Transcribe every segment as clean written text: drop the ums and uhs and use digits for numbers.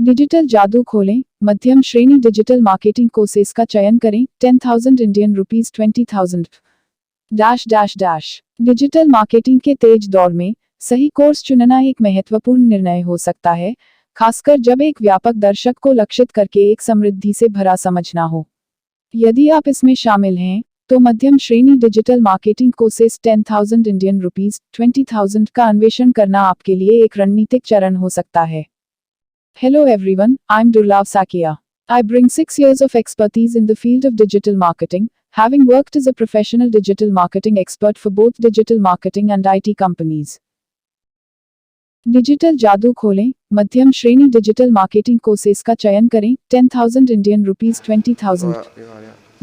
Digital जादू खोलें, मध्यम श्रेणी डिजिटल मार्केटिंग कोर्सेज का चयन करें, 10,000 Indian rupees 20,000 dash dash dash. Digital marketing के तेज दौर में सही कोर्स चुनना एक महत्वपूर्ण निर्णय हो सकता है, खासकर जब एक व्यापक दर्शक को लक्षित करके एक समृद्धि से भरा समझना हो। यदि आप इसमें शामिल हैं, तो मध्यम श्रेणी digital marketing courses 10,000 Indian rupees 20,000 का अन्वेषण करना आपके लिए एक रणनीतिक चरण हो सकता है। Hello everyone, I'm Durlav Sakia. I bring 6 years of expertise in the field of digital marketing, having worked as a professional digital marketing expert for both digital marketing and IT companies. Digital जादू खोलें, मध्यम श्रेणी digital marketing courses का चयन करें, 10,000 Indian rupees 20,000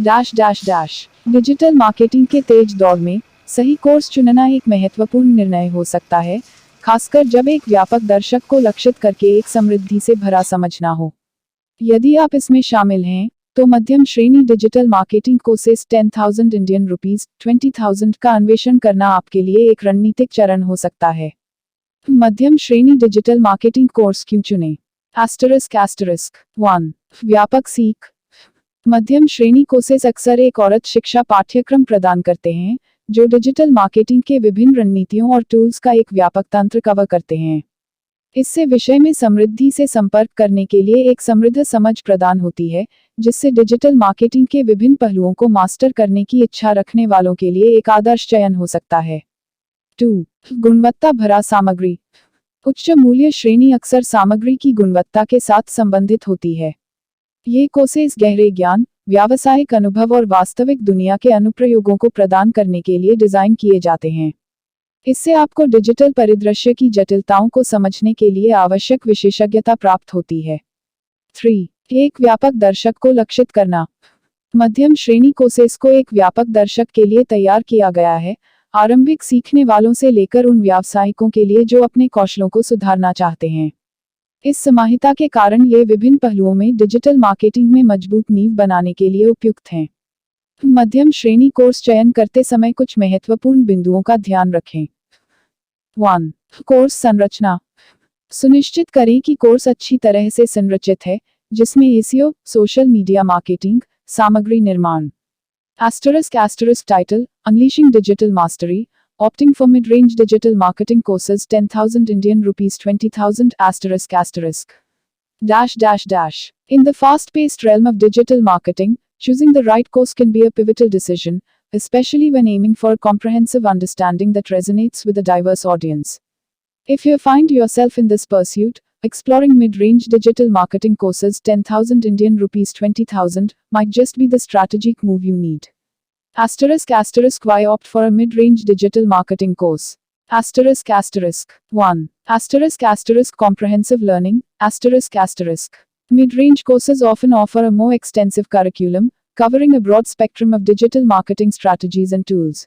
dash dash dash. Digital marketing के तेज दौर में सही कोर्स चुनना एक महत्वपूर्ण निर्णय हो सकता है, खासकर जब एक व्यापक दर्शक को लक्षित करके एक समृद्धि से भरा समझना हो। यदि आप इसमें शामिल हैं, तो मध्यम श्रेणी digital marketing courses 10,000 Indian rupees 20,000 का अन्वेषण करना आपके लिए एक रणनीतिक चरण हो सकता है। मध्यम श्रेणी डिजिटल मार्केटिंग कोर्स क्यों चुनें? ***1 व्यापक सीख। मध्यम श्रेणी कोर्सेज अक्सर एक औरत शिक्षा पाठ्यक्रम प्रदान करते हैं, जो डिजिटल मार्केटिंग के विभिन्न रणनीतियों और टूल्स का एक व्यापक तंत्र कवर करते हैं। इससे विषय में समृद्धि से संपर्क करने के लिए एक समृद्ध समझ प्रदान होती है, जिससे डिजिटल मार्केटिंग के विभिन्न पहलुओं को मास्टर करने की इच्छा रखने वालों के लिए एक आदर्श चयन हो सकता है। 2. गुणवत्ता भरा सामग्री। उच्च मूल्य श्रेणी अक्सर सामग्री की गुणवत्ता के साथ संबंधित होती है। ये कोर्सेज गहरे ज्ञान, व्यावसायिक अनुभव और वास्तविक दुनिया के अनुप्रयोगों को प्रदान करने के लिए डिजाइन किए जाते हैं। इससे आपको डिजिटल परिदृश्य की जटिलताओं को समझने के लिए आवश्यक विशेषज्ञता प्राप्त होती है। 3. एक व्यापक दर्शक को लक्षित करना। मध्यम श्रेणी कोर्सेज को एक व्यापक दर्शक के लिए तैयार किया गया है, आरंभिक सीखने वालों से लेकर उन व्यावसायिकों के लिए जो अपने कौशलों को सुधारना चाहते हैं। इस समाहिता के कारण ये विभिन्न पहलुओं में डिजिटल मार्केटिंग में मजबूत नींव बनाने के लिए उपयुक्त हैं। मध्यम श्रेणी कोर्स चयन करते समय कुछ महत्वपूर्ण बिंदुओं का ध्यान रखें। 1. कोर्स संरचना। सुनिश्चित करें कि कोर्स अच्छी तरह से संरचित है, जिसमें एसईओ, सोशल मीडिया मार्केटिंग, सामग्री निर्माण। Title: Unleashing Digital Mastery, Opting for Mid-Range Digital Marketing Courses 10,000 Indian rupees 20,000 ***. In the fast-paced realm of digital marketing, choosing the right course can be a pivotal decision, especially when aiming for a comprehensive understanding that resonates with a diverse audience. If you find yourself in this pursuit, exploring mid-range digital marketing courses 10,000 Indian rupees 20,000 might just be the strategic move you need. Why opt for a mid-range digital marketing course? 1. Comprehensive learning. Mid-range courses often offer a more extensive curriculum, covering a broad spectrum of digital marketing strategies and tools.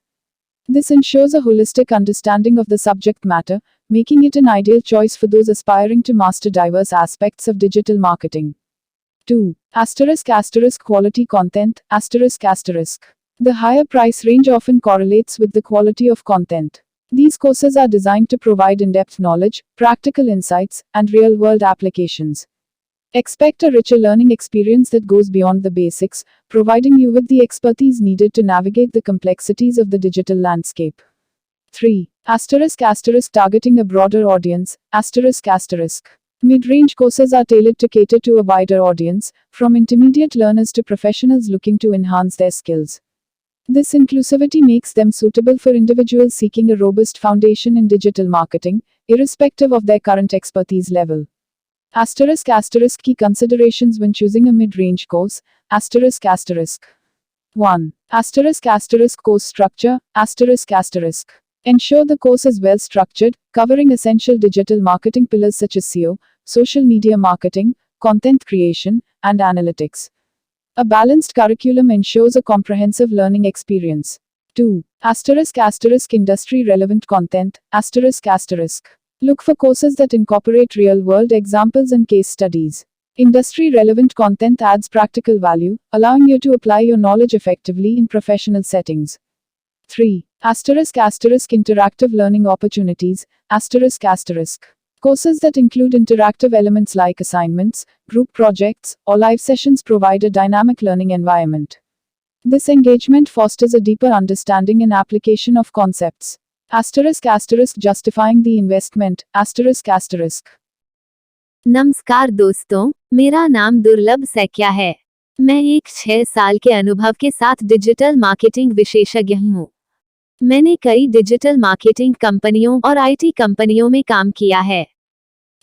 This ensures a holistic understanding of the subject matter, making it an ideal choice for those aspiring to master diverse aspects of digital marketing. 2. Quality content. The higher price range often correlates with the quality of content. These courses are designed to provide in-depth knowledge, practical insights, and real-world applications. Expect a richer learning experience that goes beyond the basics, providing you with the expertise needed to navigate the complexities of the digital landscape. 3. Targeting a broader audience. Mid-range courses are tailored to cater to a wider audience, from intermediate learners to professionals looking to enhance their skills. This inclusivity makes them suitable for individuals seeking a robust foundation in digital marketing, irrespective of their current expertise level. Key considerations when choosing a mid-range course. 1. Course structure. Ensure the course is well structured, covering essential digital marketing pillars such as SEO, social media marketing, content creation, and analytics. A balanced curriculum ensures a comprehensive learning experience. 2. Industry relevant content. Look for courses that incorporate real-world examples and case studies. Industry-relevant content adds practical value, allowing you to apply your knowledge effectively in professional settings. 3. Interactive learning opportunities. Courses that include interactive elements like assignments, group projects, or live sessions provide a dynamic learning environment. This engagement fosters a deeper understanding and application of concepts. Justifying the investment. नमस्कार दोस्तों, मेरा नाम दुर्लभ सैकिया है। मैं एक 6 साल के अनुभव के साथ डिजिटल मार्केटिंग विशेषज्ञ हूँ। मैंने कई डिजिटल मार्केटिंग कंपनियों और आईटी कंपनियों में काम किया है।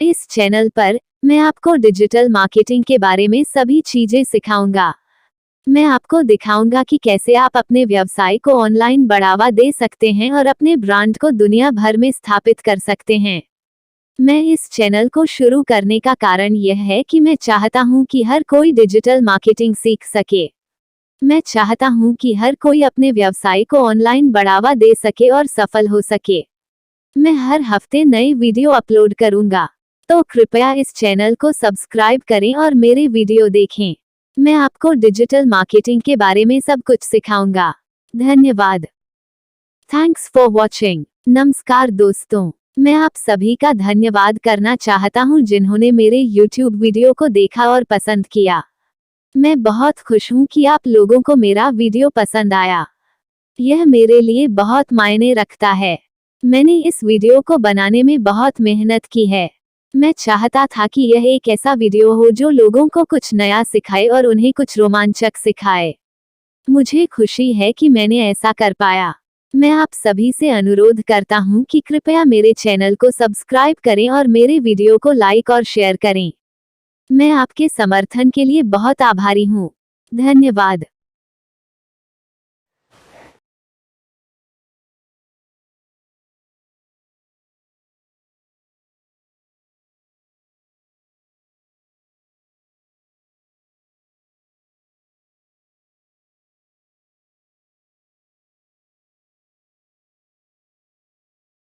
इस चैनल पर मैं आपको डिजिटल मार्केटिंग के बारे में सभी चीजें सिखाऊंगा। मैं आपको दिखाऊंगा कि कैसे आप अपने व्यवसाय को ऑनलाइन बढ़ावा दे सकते हैं और अपने ब्रांड को दुनिया भर में स्थापित कर सकते हैं। मैं इस चैनल को शुरू करने का कारण यह है कि मैं चाहता हूं कि हर कोई डिजिटल मार्केटिंग सीख सके। मैं चाहता हूं कि हर कोई अपने व्यवसाय को ऑनलाइन बढ़ावा दे सके और सफल हो सके। मैं हर हफ्ते नए वीडियो अपलोड करूंगा, तो कृपया इस चैनल को सब्सक्राइब करें और मेरे वीडियो देखें। मैं आपको डिजिटल मार्केटिंग के बारे में सब कुछ सिखाऊंगा। धन्यवाद। Thanks for watching. नमस्कार दोस्तों, मैं आप सभी का धन्यवाद करना चाहता हूं जिन्होंने मेरे YouTube वीडियो को देखा और पसंद किया। मैं बहुत खुश हूं कि आप लोगों को मेरा वीडियो पसंद आया। यह मेरे लिए बहुत मायने रखता है। मैंने इस वीडियो को बनाने में बहुत मेहनत की है। मैं चाहता था कि यह एक ऐसा वीडियो हो जो लोगों को कुछ नया सिखाए और उन्हें कुछ रोमांचक सिखाए। मुझे खुशी है कि मैंने ऐसा कर पाया। मैं आप सभी से अनुरोध करता हूं कि कृपया मेरे चैनल को सब्सक्राइब करें और मेरे वीडियो को लाइक और शेयर करें। मैं आपके समर्थन के लिए बहुत आभारी हूं। धन्यवाद।